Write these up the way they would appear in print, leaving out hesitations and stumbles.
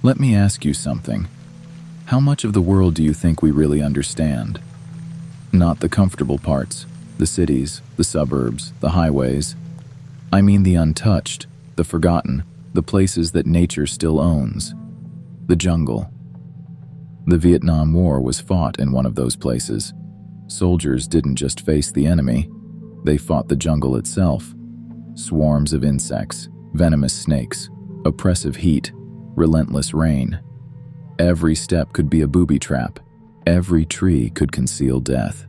Let me ask you something. How much of the world do you think we really understand? Not the comfortable parts, the cities, the suburbs, the highways. I mean the untouched, the forgotten, the places that nature still owns. The jungle. The Vietnam War was fought in one of those places. Soldiers didn't just face the enemy, they fought the jungle itself. Swarms of insects, venomous snakes, oppressive heat, relentless rain. Every step could be a booby trap. Every tree could conceal death.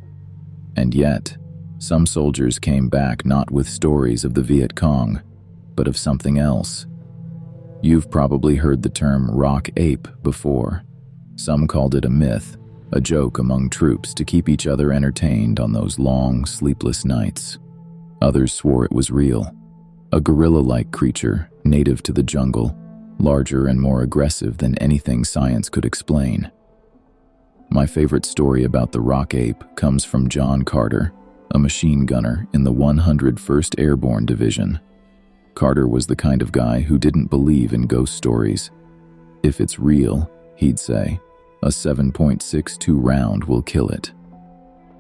And yet, some soldiers came back not with stories of the Viet Cong, but of something else. You've probably heard the term rock ape before. Some called it a myth, a joke among troops to keep each other entertained on those long, sleepless nights. Others swore it was real, a gorilla-like creature native to the jungle, larger and more aggressive than anything science could explain. My favorite story about the rock ape comes from John Carter, a machine gunner in the 101st Airborne Division. Carter was the kind of guy who didn't believe in ghost stories. If it's real, he'd say, a 7.62 round will kill it.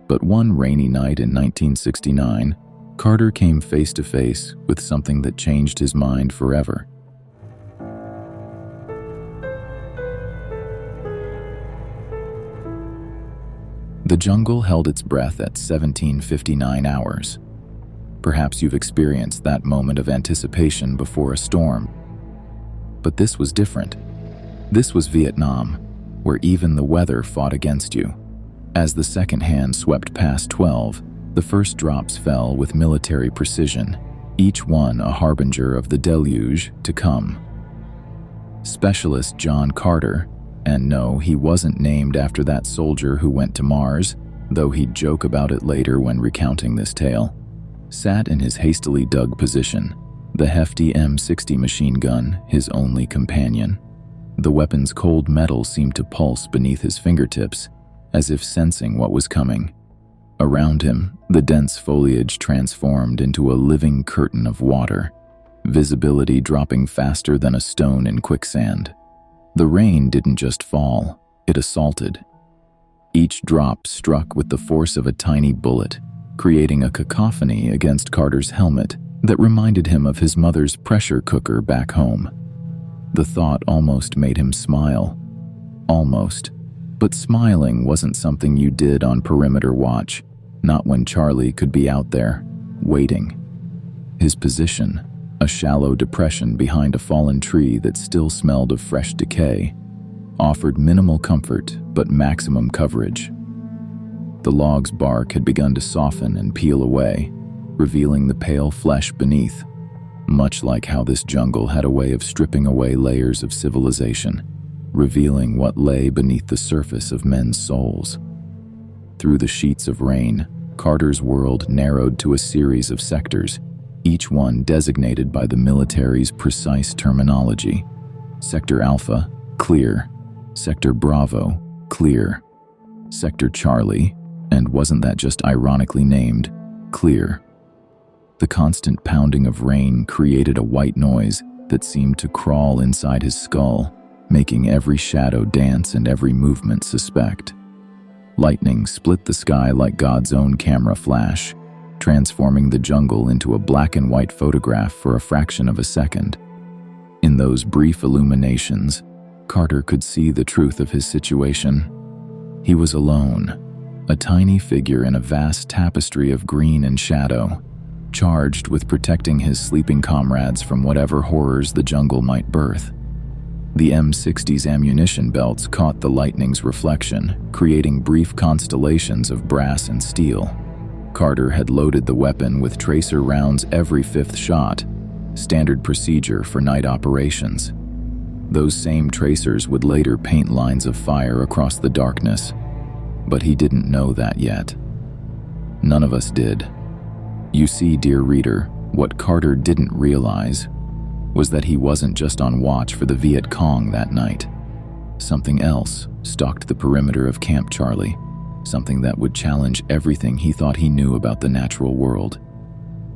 But one rainy night in 1969, Carter came face to face with something that changed his mind forever. The jungle held its breath at 1759 hours. Perhaps you've experienced that moment of anticipation before a storm. But this was different. This was Vietnam, where even the weather fought against you. As the second hand swept past 12, the first drops fell with military precision, each one a harbinger of the deluge to come. Specialist John Carter, and no, he wasn't named after that soldier who went to Mars, though he'd joke about it later when recounting this tale, sat in his hastily dug position, the hefty M60 machine gun his only companion. The weapon's cold metal seemed to pulse beneath his fingertips, as if sensing what was coming. Around him, the dense foliage transformed into a living curtain of water, visibility dropping faster than a stone in quicksand. The rain didn't just fall, it assaulted. Each drop struck with the force of a tiny bullet, creating a cacophony against Carter's helmet that reminded him of his mother's pressure cooker back home. The thought almost made him smile. Almost. But smiling wasn't something you did on perimeter watch, not when Charlie could be out there, waiting. His position, a shallow depression behind a fallen tree that still smelled of fresh decay, offered minimal comfort but maximum coverage. The log's bark had begun to soften and peel away, revealing the pale flesh beneath, much like how this jungle had a way of stripping away layers of civilization, revealing what lay beneath the surface of men's souls. Through the sheets of rain, Carter's world narrowed to a series of sectors, each one designated by the military's precise terminology. Sector Alpha, clear. Sector Bravo, clear. Sector Charlie, and wasn't that just ironically named, clear. The constant pounding of rain created a white noise that seemed to crawl inside his skull, making every shadow dance and every movement suspect. Lightning split the sky like God's own camera flash, transforming the jungle into a black and white photograph for a fraction of a second. In those brief illuminations, Carter could see the truth of his situation. He was alone, a tiny figure in a vast tapestry of green and shadow, charged with protecting his sleeping comrades from whatever horrors the jungle might birth. The M60's ammunition belts caught the lightning's reflection, creating brief constellations of brass and steel. Carter had loaded the weapon with tracer rounds every fifth shot, standard procedure for night operations. Those same tracers would later paint lines of fire across the darkness, but he didn't know that yet. None of us did. You see, dear reader, what Carter didn't realize was that he wasn't just on watch for the Viet Cong that night. Something else stalked the perimeter of Camp Charlie, something that would challenge everything he thought he knew about the natural world,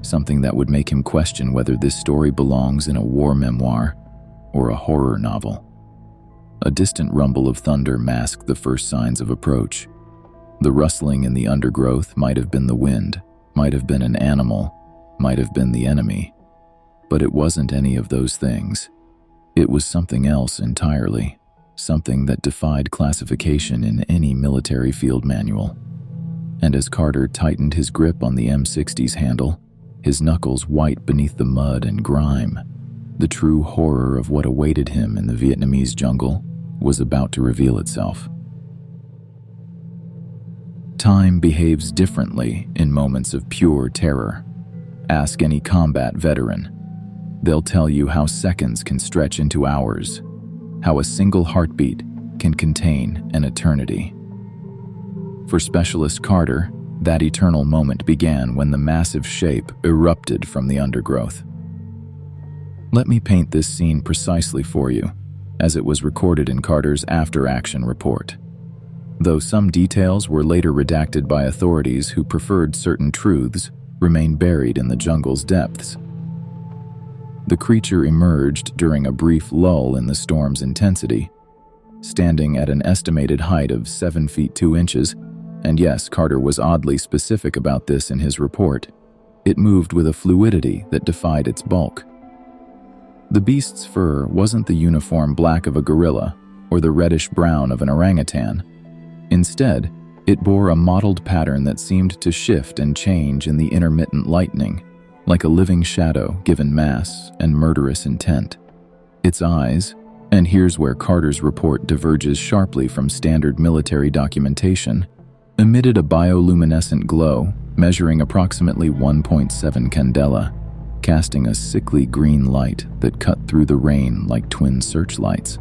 something that would make him question whether this story belongs in a war memoir or a horror novel. A distant rumble of thunder masked the first signs of approach. The rustling in the undergrowth might have been the wind, might have been an animal, might have been the enemy. But it wasn't any of those things. It was something else entirely, something that defied classification in any military field manual. And as Carter tightened his grip on the M60's handle, his knuckles white beneath the mud and grime, the true horror of what awaited him in the Vietnamese jungle was about to reveal itself. Time behaves differently in moments of pure terror. Ask any combat veteran. They'll tell you how seconds can stretch into hours, how a single heartbeat can contain an eternity. For Specialist Carter, that eternal moment began when the massive shape erupted from the undergrowth. Let me paint this scene precisely for you, as it was recorded in Carter's after-action report. Though some details were later redacted by authorities who preferred certain truths, remain buried in the jungle's depths. The creature emerged during a brief lull in the storm's intensity, standing at an estimated height of 7 feet 2 inches, and yes, Carter was oddly specific about this in his report. It moved with a fluidity that defied its bulk. The beast's fur wasn't the uniform black of a gorilla or the reddish brown of an orangutan. Instead, it bore a mottled pattern that seemed to shift and change in the intermittent lightning, like a living shadow given mass and murderous intent. Its eyes, and here's where Carter's report diverges sharply from standard military documentation, emitted a bioluminescent glow measuring approximately 1.7 candela, casting a sickly green light that cut through the rain like twin searchlights.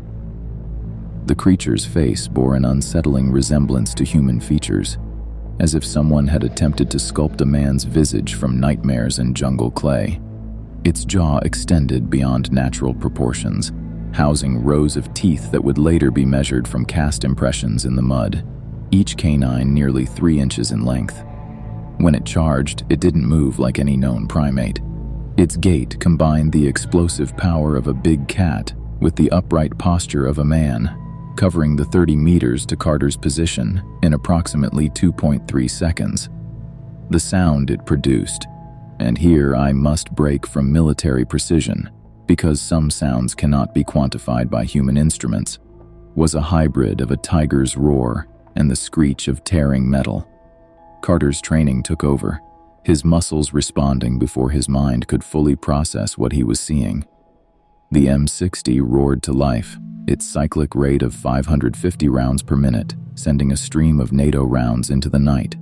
The creature's face bore an unsettling resemblance to human features, as if someone had attempted to sculpt a man's visage from nightmares and jungle clay. Its jaw extended beyond natural proportions, housing rows of teeth that would later be measured from cast impressions in the mud, each canine nearly 3 inches in length. When it charged, it didn't move like any known primate. Its gait combined the explosive power of a big cat with the upright posture of a man, covering the 30 meters to Carter's position in approximately 2.3 seconds. The sound it produced, and here I must break from military precision because some sounds cannot be quantified by human instruments, was a hybrid of a tiger's roar and the screech of tearing metal. Carter's training took over, his muscles responding before his mind could fully process what he was seeing. The M60 roared to life, its cyclic rate of 550 rounds per minute, sending a stream of NATO rounds into the night.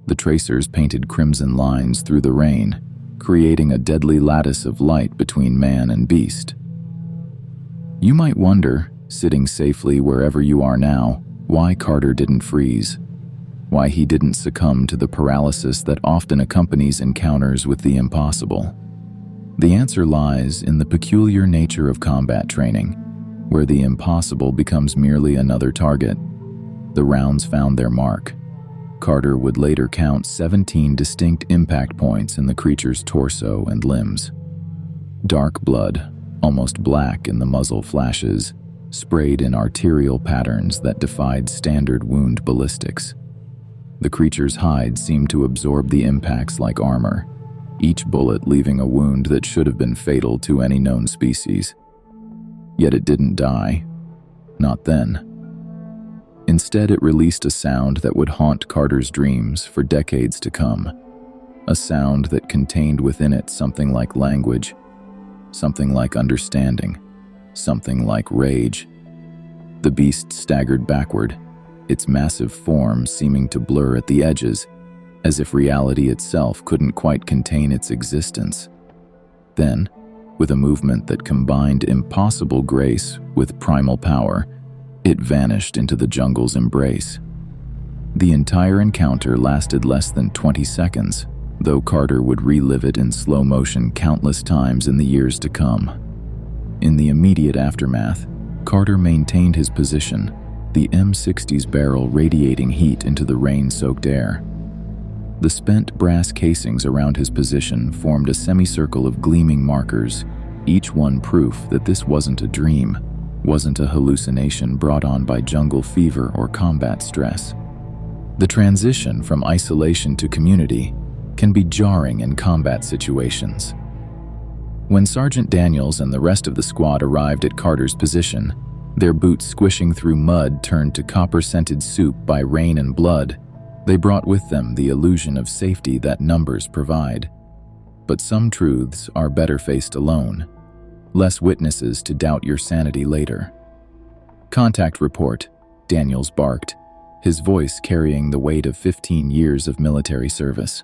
The tracers painted crimson lines through the rain, creating a deadly lattice of light between man and beast. You might wonder, sitting safely wherever you are now, why Carter didn't freeze, why he didn't succumb to the paralysis that often accompanies encounters with the impossible. The answer lies in the peculiar nature of combat training, where the impossible becomes merely another target. The rounds found their mark. Carter would later count 17 distinct impact points in the creature's torso and limbs. Dark blood, almost black in the muzzle flashes, sprayed in arterial patterns that defied standard wound ballistics. The creature's hide seemed to absorb the impacts like armor, each bullet leaving a wound that should have been fatal to any known species. Yet it didn't die. Not then. Instead, it released a sound that would haunt Carter's dreams for decades to come. A sound that contained within it something like language, something like understanding, something like rage. The beast staggered backward, its massive form seeming to blur at the edges, as if reality itself couldn't quite contain its existence. Then, with a movement that combined impossible grace with primal power, it vanished into the jungle's embrace. The entire encounter lasted less than 20 seconds, though Carter would relive it in slow motion countless times in the years to come. In the immediate aftermath, Carter maintained his position, the M60's barrel radiating heat into the rain-soaked air. The spent brass casings around his position formed a semicircle of gleaming markers, each one proof that this wasn't a dream, wasn't a hallucination brought on by jungle fever or combat stress. The transition from isolation to community can be jarring in combat situations. When Sergeant Daniels and the rest of the squad arrived at Carter's position, their boots squishing through mud turned to copper-scented soup by rain and blood, they brought with them the illusion of safety that numbers provide. But some truths are better faced alone. Less witnesses to doubt your sanity later. "Contact report," Daniels barked, his voice carrying the weight of 15 years of military service.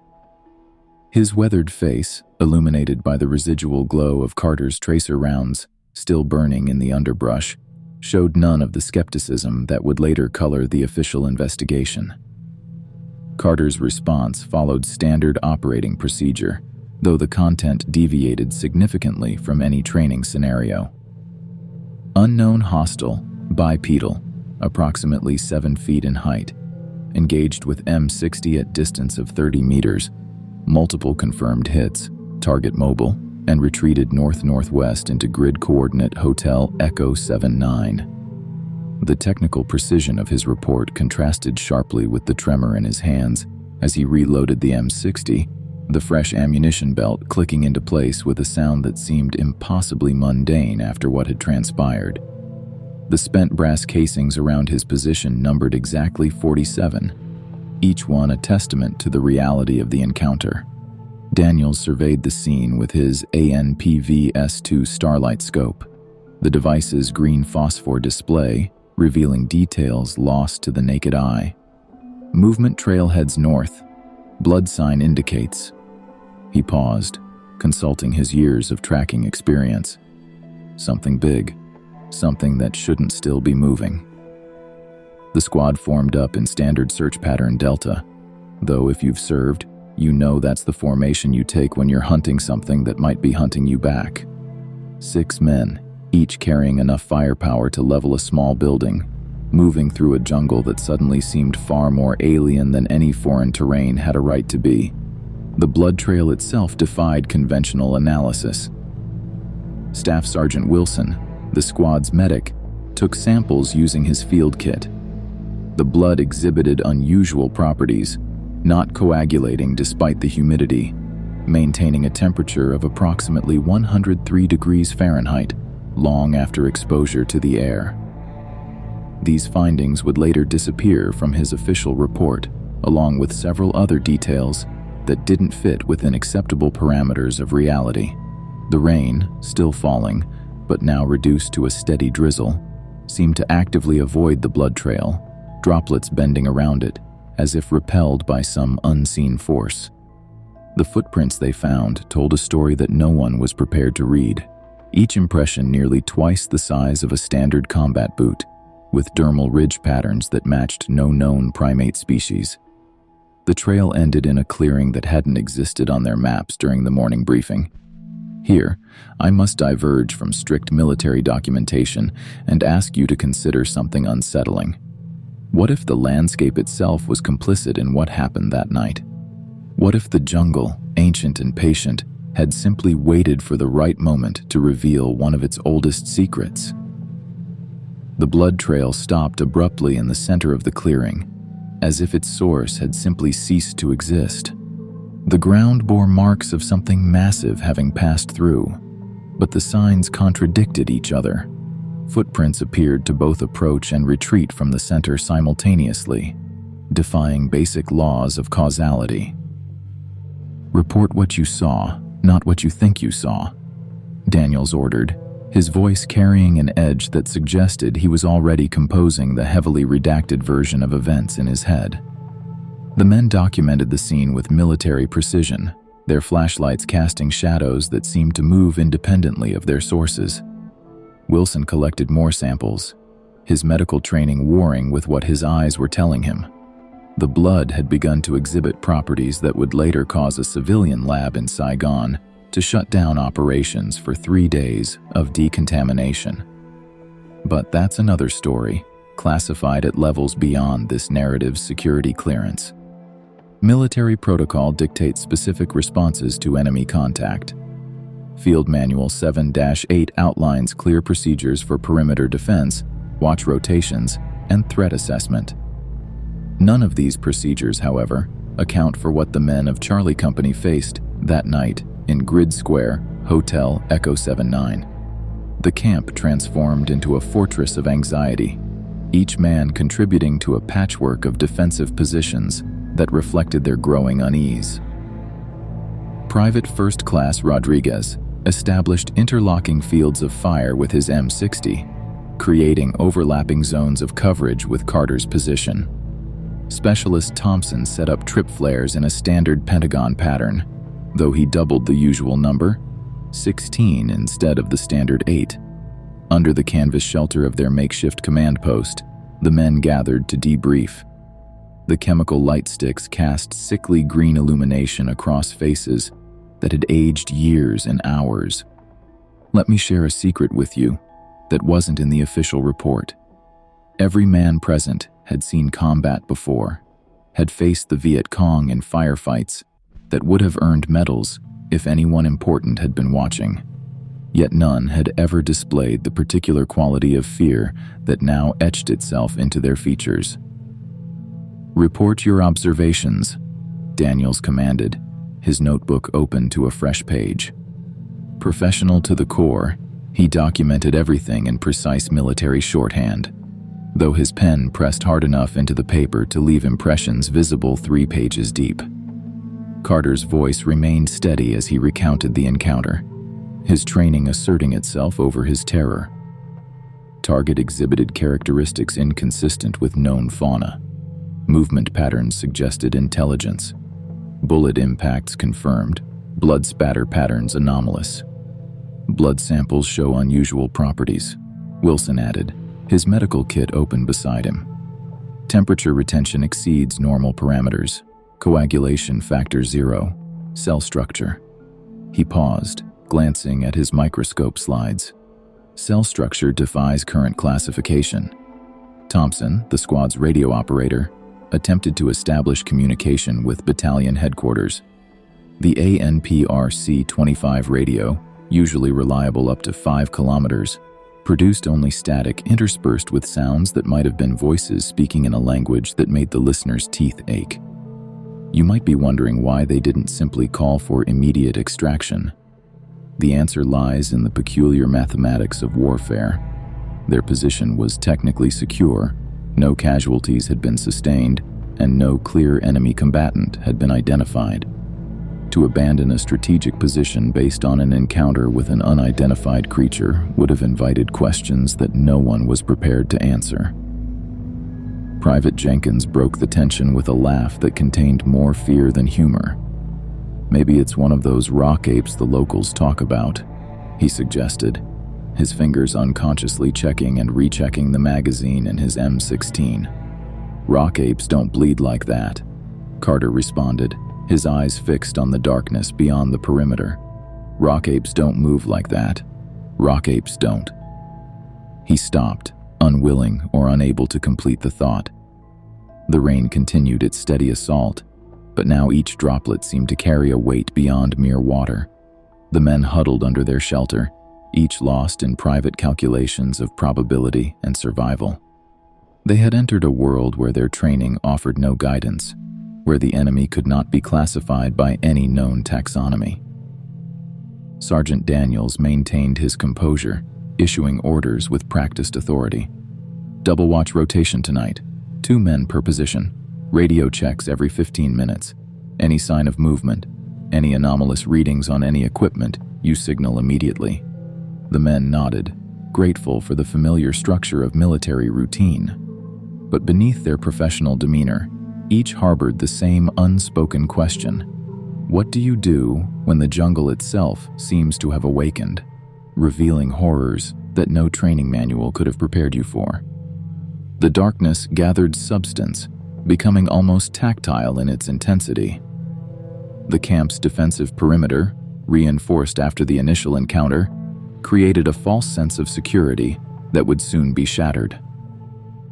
His weathered face, illuminated by the residual glow of Carter's tracer rounds, still burning in the underbrush, showed none of the skepticism that would later color the official investigation. Carter's response followed standard operating procedure, though the content deviated significantly from any training scenario. Unknown hostile, bipedal, approximately 7 feet in height, engaged with M60 at distance of 30 meters, multiple confirmed hits, target mobile, and retreated north-northwest into grid coordinate Hotel Echo 79. The technical precision of his report contrasted sharply with the tremor in his hands as he reloaded the M60, the fresh ammunition belt clicking into place with a sound that seemed impossibly mundane after what had transpired. The spent brass casings around his position numbered exactly 47, each one a testament to the reality of the encounter. Daniels surveyed the scene with his ANPV-S2 Starlight scope, the device's green phosphor display revealing details lost to the naked eye. Movement trail heads north. Blood sign indicates. He paused, consulting his years of tracking experience. Something big, something that shouldn't still be moving. The squad formed up in standard search pattern Delta, though if you've served, you know that's the formation you take when you're hunting something that might be hunting you back. 6 men, each carrying enough firepower to level a small building, moving through a jungle that suddenly seemed far more alien than any foreign terrain had a right to be. The blood trail itself defied conventional analysis. Staff Sergeant Wilson, the squad's medic, took samples using his field kit. The blood exhibited unusual properties, not coagulating despite the humidity, maintaining a temperature of approximately 103 degrees Fahrenheit long after exposure to the air. These findings would later disappear from his official report, along with several other details that didn't fit within acceptable parameters of reality. The rain, still falling, but now reduced to a steady drizzle, seemed to actively avoid the blood trail, droplets bending around it, as if repelled by some unseen force. The footprints they found told a story that no one was prepared to read, each impression nearly twice the size of a standard combat boot, with dermal ridge patterns that matched no known primate species. The trail ended in a clearing that hadn't existed on their maps during the morning briefing. Here, I must diverge from strict military documentation and ask you to consider something unsettling. What if the landscape itself was complicit in what happened that night? What if the jungle, ancient and patient, had simply waited for the right moment to reveal one of its oldest secrets? The blood trail stopped abruptly in the center of the clearing, as if its source had simply ceased to exist. The ground bore marks of something massive having passed through, but the signs contradicted each other. Footprints appeared to both approach and retreat from the center simultaneously, defying basic laws of causality. "Report what you saw, not what you think you saw," Daniels ordered, his voice carrying an edge that suggested he was already composing the heavily redacted version of events in his head. The men documented the scene with military precision, their flashlights casting shadows that seemed to move independently of their sources. Wilson collected more samples, his medical training warring with what his eyes were telling him. The blood had begun to exhibit properties that would later cause a civilian lab in Saigon to shut down operations for 3 days of decontamination. But that's another story, classified at levels beyond this narrative's security clearance. Military protocol dictates specific responses to enemy contact. Field Manual 7-8 outlines clear procedures for perimeter defense, watch rotations, and threat assessment. None of these procedures, however, account for what the men of Charlie Company faced that night in Grid Square, Hotel Echo 79. The camp transformed into a fortress of anxiety, each man contributing to a patchwork of defensive positions that reflected their growing unease. Private First Class Rodriguez established interlocking fields of fire with his M60, creating overlapping zones of coverage with Carter's position. Specialist Thompson set up trip flares in a standard pentagon pattern, though he doubled the usual number, 16 instead of the standard 8. Under the canvas shelter of their makeshift command post, the men gathered to debrief. The chemical light sticks cast sickly green illumination across faces that had aged years and hours. Let me share a secret with you that wasn't in the official report. Every man present had seen combat before, had faced the Viet Cong in firefights that would have earned medals if anyone important had been watching. Yet none had ever displayed the particular quality of fear that now etched itself into their features. "Report your observations," Daniels commanded, his notebook open to a fresh page. Professional to the core, he documented everything in precise military shorthand, though his pen pressed hard enough into the paper to leave impressions visible 3 pages deep. Carter's voice remained steady as he recounted the encounter, his training asserting itself over his terror. Target exhibited characteristics inconsistent with known fauna. Movement patterns suggested intelligence. Bullet impacts confirmed, blood spatter patterns anomalous. Blood samples show unusual properties, Wilson added, his medical kit open beside him. Temperature retention exceeds normal parameters. Coagulation factor 0. Cell structure. He paused, glancing at his microscope slides. Cell structure defies current classification. Thompson, the squad's radio operator, attempted to establish communication with battalion headquarters. The ANPRC-25 radio, usually reliable up to 5 kilometers, produced only static interspersed with sounds that might have been voices speaking in a language that made the listener's teeth ache. You might be wondering why they didn't simply call for immediate extraction. The answer lies in the peculiar mathematics of warfare. Their position was technically secure, no casualties had been sustained, and no clear enemy combatant had been identified. To abandon a strategic position based on an encounter with an unidentified creature would have invited questions that no one was prepared to answer. Private Jenkins broke the tension with a laugh that contained more fear than humor. "Maybe it's one of those rock apes the locals talk about," he suggested, his fingers unconsciously checking and rechecking the magazine in his M16. "Rock apes don't bleed like that," Carter responded, his eyes fixed on the darkness beyond the perimeter. "Rock apes don't move like that. Rock apes don't." He stopped, unwilling or unable to complete the thought. The rain continued its steady assault, but now each droplet seemed to carry a weight beyond mere water. The men huddled under their shelter, each lost in private calculations of probability and survival. They had entered a world where their training offered no guidance, where the enemy could not be classified by any known taxonomy. Sergeant Daniels maintained his composure, issuing orders with practiced authority. "Double watch rotation tonight. 2 men per position. Radio checks every 15 minutes. Any sign of movement, any anomalous readings on any equipment, you signal immediately." The men nodded, grateful for the familiar structure of military routine. But beneath their professional demeanor, each harbored the same unspoken question. What do you do when the jungle itself seems to have awakened, revealing horrors that no training manual could have prepared you for? The darkness gathered substance, becoming almost tactile in its intensity. The camp's defensive perimeter, reinforced after the initial encounter, created a false sense of security that would soon be shattered.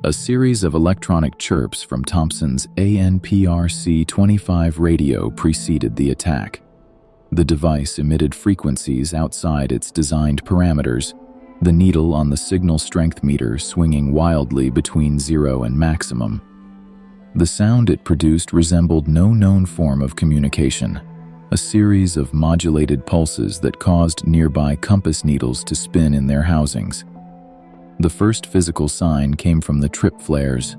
A series of electronic chirps from Thompson's ANPRC-25 radio preceded the attack. The device emitted frequencies outside its designed parameters, the needle on the signal strength meter swinging wildly between 0 and maximum. The sound it produced resembled no known form of communication, a series of modulated pulses that caused nearby compass needles to spin in their housings. The first physical sign came from the trip flares,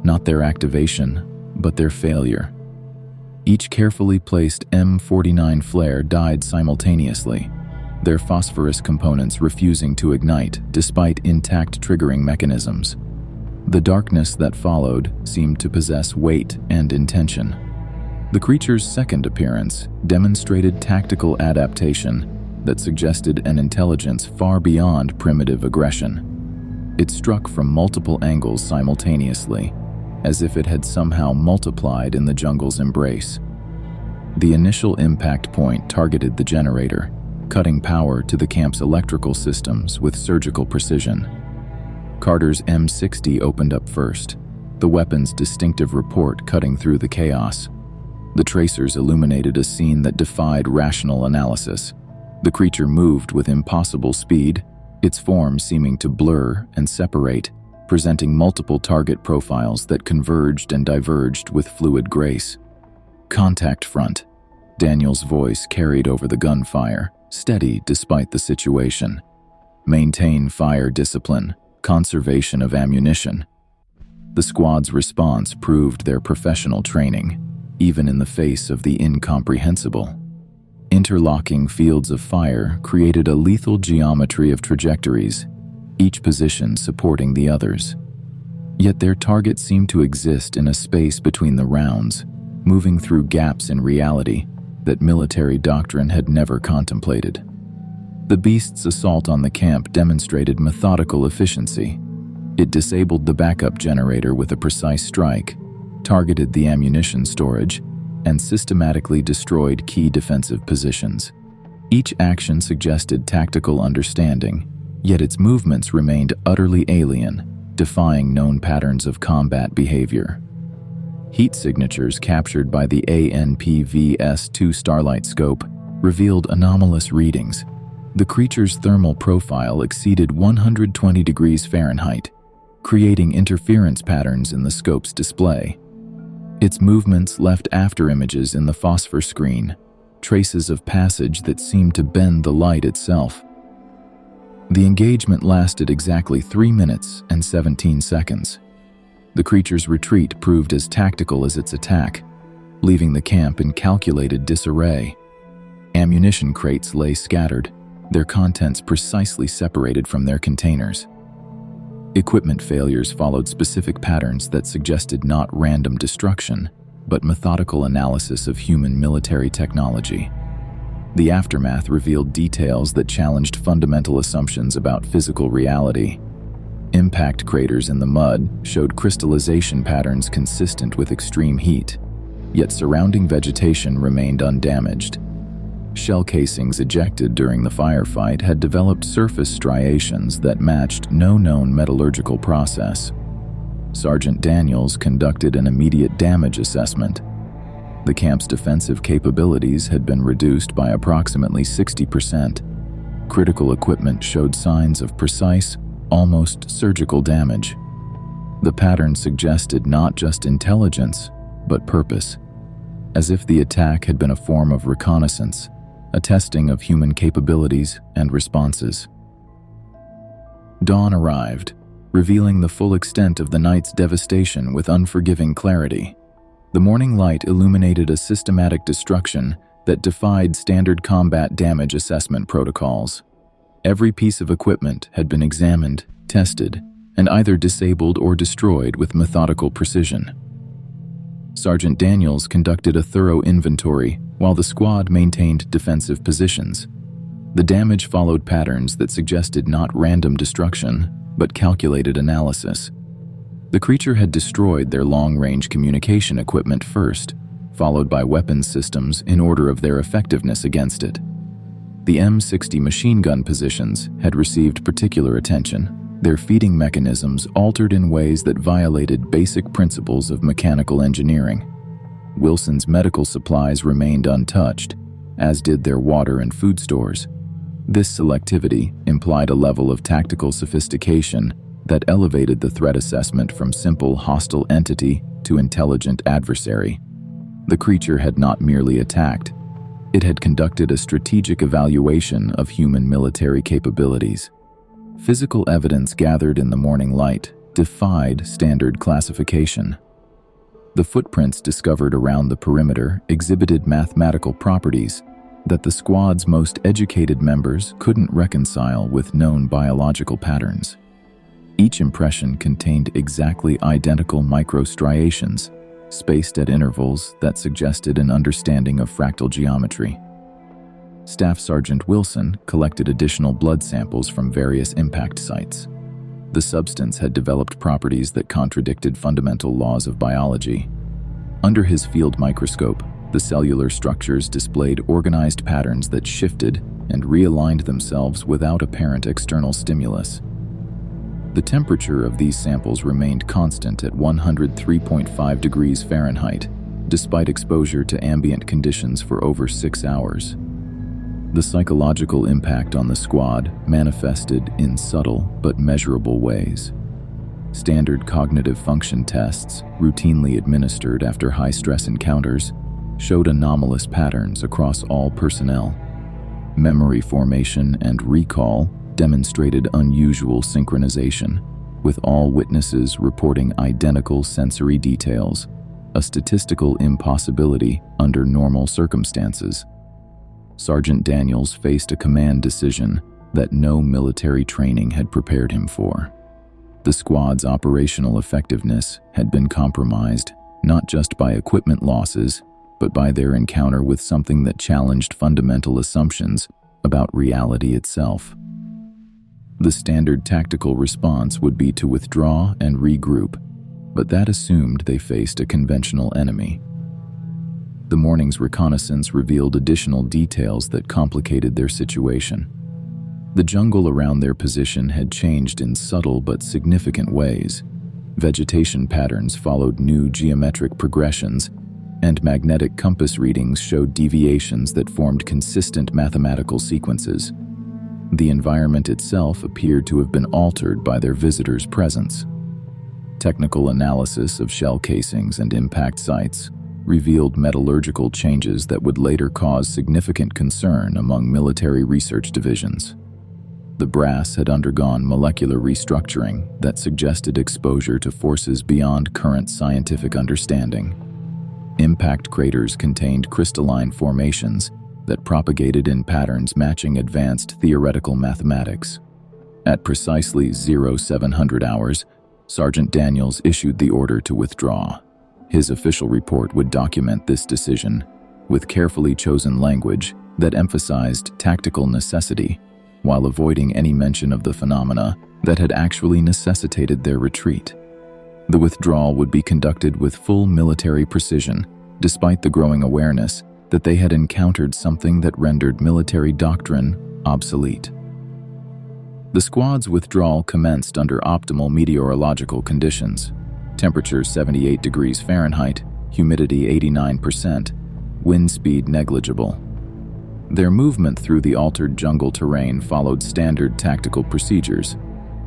not their activation, but their failure. Each carefully placed M49 flare died simultaneously, their phosphorus components refusing to ignite despite intact triggering mechanisms. The darkness that followed seemed to possess weight and intention. The creature's second appearance demonstrated tactical adaptation that suggested an intelligence far beyond primitive aggression. It struck from multiple angles simultaneously, as if it had somehow multiplied in the jungle's embrace. The initial impact point targeted the generator, cutting power to the camp's electrical systems with surgical precision. Carter's M60 opened up first, the weapon's distinctive report cutting through the chaos. The tracers illuminated a scene that defied rational analysis. The creature moved with impossible speed, its form seeming to blur and separate, presenting multiple target profiles that converged and diverged with fluid grace. "Contact front," Daniel's voice carried over the gunfire, steady despite the situation. "Maintain fire discipline, conservation of ammunition." The squad's response proved their professional training, even in the face of the incomprehensible. Interlocking fields of fire created a lethal geometry of trajectories, each position supporting the others. Yet their target seemed to exist in a space between the rounds, moving through gaps in reality that military doctrine had never contemplated. The beast's assault on the camp demonstrated methodical efficiency. It disabled the backup generator with a precise strike, targeted the ammunition storage, and systematically destroyed key defensive positions. Each action suggested tactical understanding, yet its movements remained utterly alien, defying known patterns of combat behavior. Heat signatures captured by the ANPVS-2 Starlight scope revealed anomalous readings. The creature's thermal profile exceeded 120 degrees Fahrenheit, creating interference patterns in the scope's display. Its movements left afterimages in the phosphor screen, traces of passage that seemed to bend the light itself. The engagement lasted exactly 3 minutes and 17 seconds. The creature's retreat proved as tactical as its attack, leaving the camp in calculated disarray. Ammunition crates lay scattered, their contents precisely separated from their containers. Equipment failures followed specific patterns that suggested not random destruction, but methodical analysis of human military technology. The aftermath revealed details that challenged fundamental assumptions about physical reality. Impact craters in the mud showed crystallization patterns consistent with extreme heat, yet surrounding vegetation remained undamaged. Shell casings ejected during the firefight had developed surface striations that matched no known metallurgical process. Sergeant Daniels conducted an immediate damage assessment. The camp's defensive capabilities had been reduced by approximately 60%. Critical equipment showed signs of precise, almost surgical damage. The pattern suggested not just intelligence, but purpose, as if the attack had been a form of reconnaissance, a testing of human capabilities and responses. Dawn arrived, revealing the full extent of the night's devastation with unforgiving clarity. The morning light illuminated a systematic destruction that defied standard combat damage assessment protocols. Every piece of equipment had been examined, tested, and either disabled or destroyed with methodical precision. Sergeant Daniels conducted a thorough inventory while the squad maintained defensive positions. The damage followed patterns that suggested not random destruction, but calculated analysis. The creature had destroyed their long-range communication equipment first, followed by weapons systems in order of their effectiveness against it. The M60 machine gun positions had received particular attention, their feeding mechanisms altered in ways that violated basic principles of mechanical engineering. Wilson's medical supplies remained untouched, as did their water and food stores. This selectivity implied a level of tactical sophistication that elevated the threat assessment from simple hostile entity to intelligent adversary. The creature had not merely attacked, it had conducted a strategic evaluation of human military capabilities. Physical evidence gathered in the morning light defied standard classification. The footprints discovered around the perimeter exhibited mathematical properties that the squad's most educated members couldn't reconcile with known biological patterns. Each impression contained exactly identical microstriations, spaced at intervals that suggested an understanding of fractal geometry. Staff Sergeant Wilson collected additional blood samples from various impact sites. The substance had developed properties that contradicted fundamental laws of biology. Under his field microscope, the cellular structures displayed organized patterns that shifted and realigned themselves without apparent external stimulus. The temperature of these samples remained constant at 103.5 degrees Fahrenheit, despite exposure to ambient conditions for over 6 hours. The psychological impact on the squad manifested in subtle but measurable ways. Standard cognitive function tests, routinely administered after high-stress encounters, showed anomalous patterns across all personnel. Memory formation and recall demonstrated unusual synchronization, with all witnesses reporting identical sensory details, a statistical impossibility under normal circumstances. Sergeant Daniels faced a command decision that no military training had prepared him for. The squad's operational effectiveness had been compromised, not just by equipment losses, but by their encounter with something that challenged fundamental assumptions about reality itself. The standard tactical response would be to withdraw and regroup, but that assumed they faced a conventional enemy. The morning's reconnaissance revealed additional details that complicated their situation. The jungle around their position had changed in subtle but significant ways. Vegetation patterns followed new geometric progressions, and magnetic compass readings showed deviations that formed consistent mathematical sequences. The environment itself appeared to have been altered by their visitors' presence. Technical analysis of shell casings and impact sites revealed metallurgical changes that would later cause significant concern among military research divisions. The brass had undergone molecular restructuring that suggested exposure to forces beyond current scientific understanding. Impact craters contained crystalline formations that propagated in patterns matching advanced theoretical mathematics. At precisely 0700 hours, Sergeant Daniels issued the order to withdraw. His official report would document this decision, with carefully chosen language that emphasized tactical necessity, while avoiding any mention of the phenomena that had actually necessitated their retreat. The withdrawal would be conducted with full military precision, despite the growing awareness that they had encountered something that rendered military doctrine obsolete. The squad's withdrawal commenced under optimal meteorological conditions. Temperature 78 degrees Fahrenheit, humidity 89%, wind speed negligible. Their movement through the altered jungle terrain followed standard tactical procedures,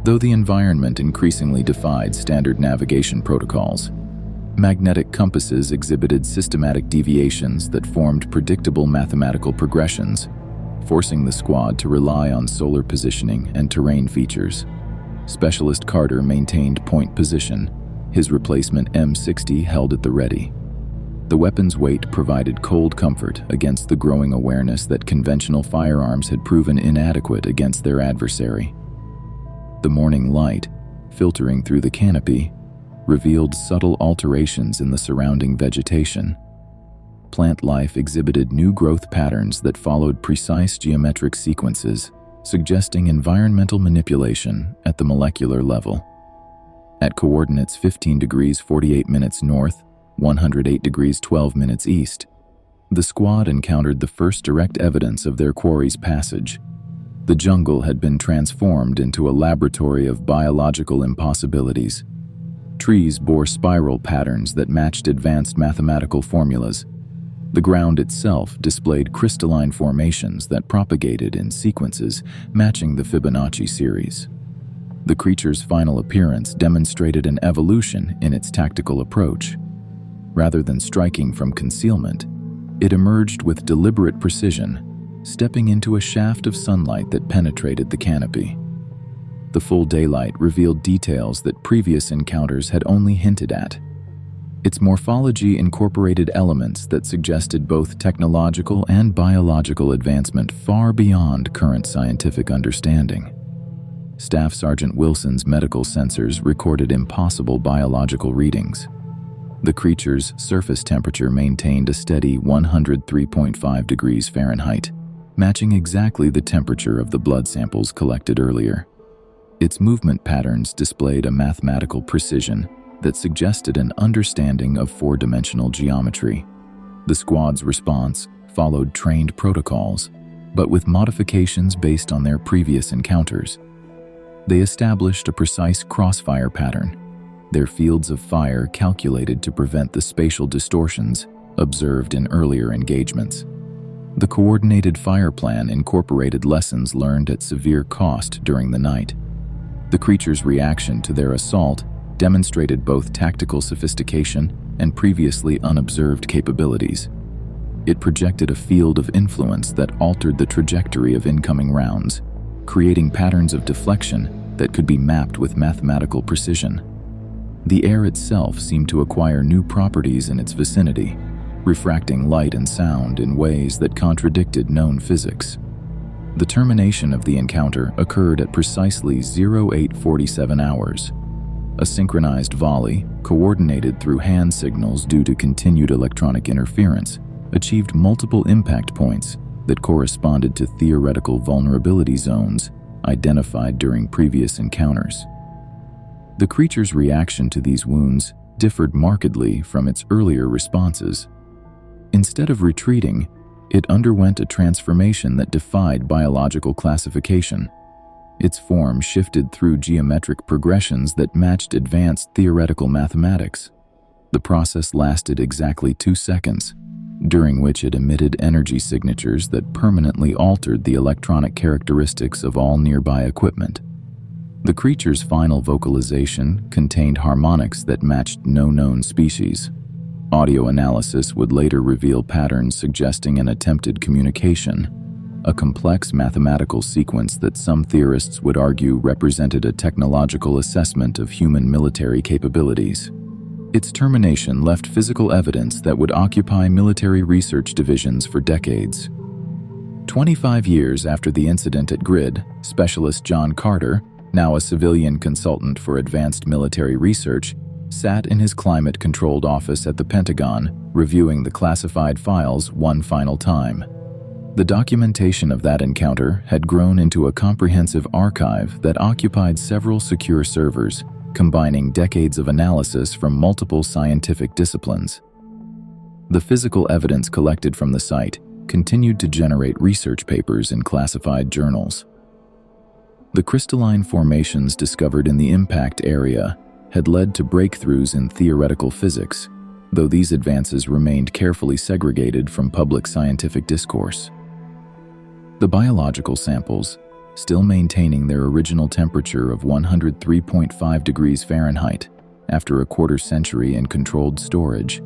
though the environment increasingly defied standard navigation protocols. Magnetic compasses exhibited systematic deviations that formed predictable mathematical progressions, forcing the squad to rely on solar positioning and terrain features. Specialist Carter maintained point position, his replacement M60 held at the ready. The weapon's weight provided cold comfort against the growing awareness that conventional firearms had proven inadequate against their adversary. The morning light, filtering through the canopy, revealed subtle alterations in the surrounding vegetation. Plant life exhibited new growth patterns that followed precise geometric sequences, suggesting environmental manipulation at the molecular level. At coordinates 15 degrees 48 minutes north, 108 degrees 12 minutes east, the squad encountered the first direct evidence of their quarry's passage. The jungle had been transformed into a laboratory of biological impossibilities. Trees bore spiral patterns that matched advanced mathematical formulas. The ground itself displayed crystalline formations that propagated in sequences matching the Fibonacci series. The creature's final appearance demonstrated an evolution in its tactical approach. Rather than striking from concealment, it emerged with deliberate precision, stepping into a shaft of sunlight that penetrated the canopy. The full daylight revealed details that previous encounters had only hinted at. Its morphology incorporated elements that suggested both technological and biological advancement far beyond current scientific understanding. Staff Sergeant Wilson's medical sensors recorded impossible biological readings. The creature's surface temperature maintained a steady 103.5 degrees Fahrenheit, matching exactly the temperature of the blood samples collected earlier. Its movement patterns displayed a mathematical precision that suggested an understanding of four-dimensional geometry. The squad's response followed trained protocols, but with modifications based on their previous encounters. They established a precise crossfire pattern, their fields of fire calculated to prevent the spatial distortions observed in earlier engagements. The coordinated fire plan incorporated lessons learned at severe cost during the night. The creature's reaction to their assault demonstrated both tactical sophistication and previously unobserved capabilities. It projected a field of influence that altered the trajectory of incoming rounds, creating patterns of deflection that could be mapped with mathematical precision. The air itself seemed to acquire new properties in its vicinity, refracting light and sound in ways that contradicted known physics. The termination of the encounter occurred at precisely 0847 hours. A synchronized volley, coordinated through hand signals due to continued electronic interference, achieved multiple impact points that corresponded to theoretical vulnerability zones identified during previous encounters. The creature's reaction to these wounds differed markedly from its earlier responses. Instead of retreating, it underwent a transformation that defied biological classification. Its form shifted through geometric progressions that matched advanced theoretical mathematics. The process lasted exactly 2 seconds, during which it emitted energy signatures that permanently altered the electronic characteristics of all nearby equipment. The creature's final vocalization contained harmonics that matched no known species. Audio analysis would later reveal patterns suggesting an attempted communication, a complex mathematical sequence that some theorists would argue represented a technological assessment of human military capabilities. Its termination left physical evidence that would occupy military research divisions for decades. 25 years after the incident at Grid, Specialist John Carter, now a civilian consultant for advanced military research, sat in his climate-controlled office at the Pentagon, reviewing the classified files one final time. The documentation of that encounter had grown into a comprehensive archive that occupied several secure servers, combining decades of analysis from multiple scientific disciplines. The physical evidence collected from the site continued to generate research papers in classified journals. The crystalline formations discovered in the impact area had led to breakthroughs in theoretical physics, though these advances remained carefully segregated from public scientific discourse. The biological samples, still maintaining their original temperature of 103.5 degrees Fahrenheit after a quarter-century in controlled storage,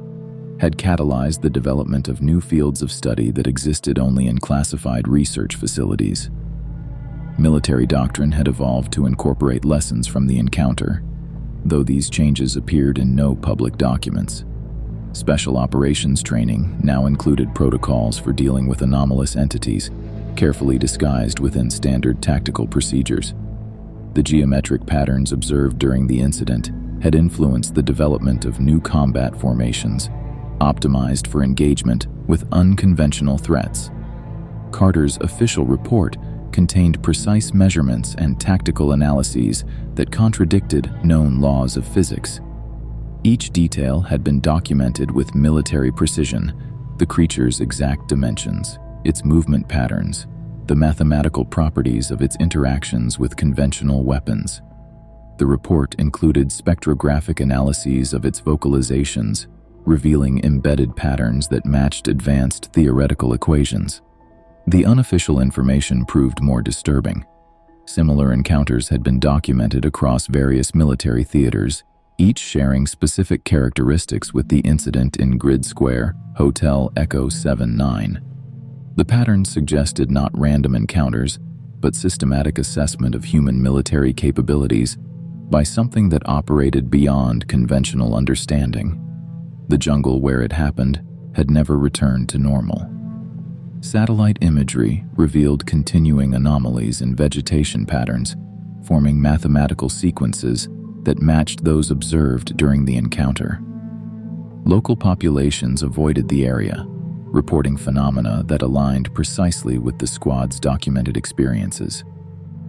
had catalyzed the development of new fields of study that existed only in classified research facilities. Military doctrine had evolved to incorporate lessons from the encounter, though these changes appeared in no public documents. Special operations training now included protocols for dealing with anomalous entities, carefully disguised within standard tactical procedures. The geometric patterns observed during the incident had influenced the development of new combat formations, optimized for engagement with unconventional threats. Carter's official report contained precise measurements and tactical analyses that contradicted known laws of physics. Each detail had been documented with military precision: the creature's exact dimensions, its movement patterns, the mathematical properties of its interactions with conventional weapons. The report included spectrographic analyses of its vocalizations, revealing embedded patterns that matched advanced theoretical equations. The unofficial information proved more disturbing. Similar encounters had been documented across various military theaters, each sharing specific characteristics with the incident in Grid Square, Hotel Echo 79. The patterns suggested not random encounters, but systematic assessment of human military capabilities by something that operated beyond conventional understanding. The jungle where it happened had never returned to normal. Satellite imagery revealed continuing anomalies in vegetation patterns, forming mathematical sequences that matched those observed during the encounter. Local populations avoided the area, reporting phenomena that aligned precisely with the squad's documented experiences.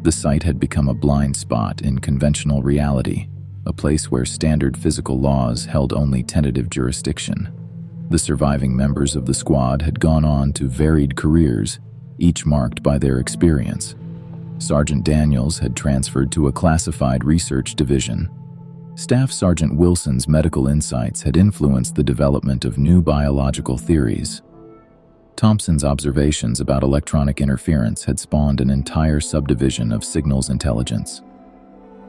The site had become a blind spot in conventional reality, a place where standard physical laws held only tentative jurisdiction. The surviving members of the squad had gone on to varied careers, each marked by their experience. Sergeant Daniels had transferred to a classified research division. Staff Sergeant Wilson's medical insights had influenced the development of new biological theories. Thompson's observations about electronic interference had spawned an entire subdivision of signals intelligence.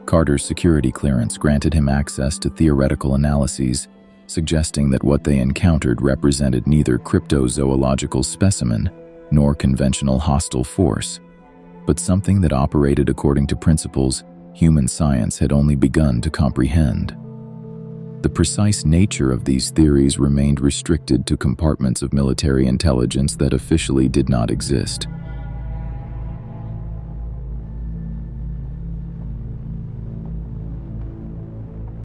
Carter's security clearance granted him access to theoretical analyses, suggesting that what they encountered represented neither cryptozoological specimen nor conventional hostile force, but something that operated according to principles human science had only begun to comprehend. The precise nature of these theories remained restricted to compartments of military intelligence that officially did not exist.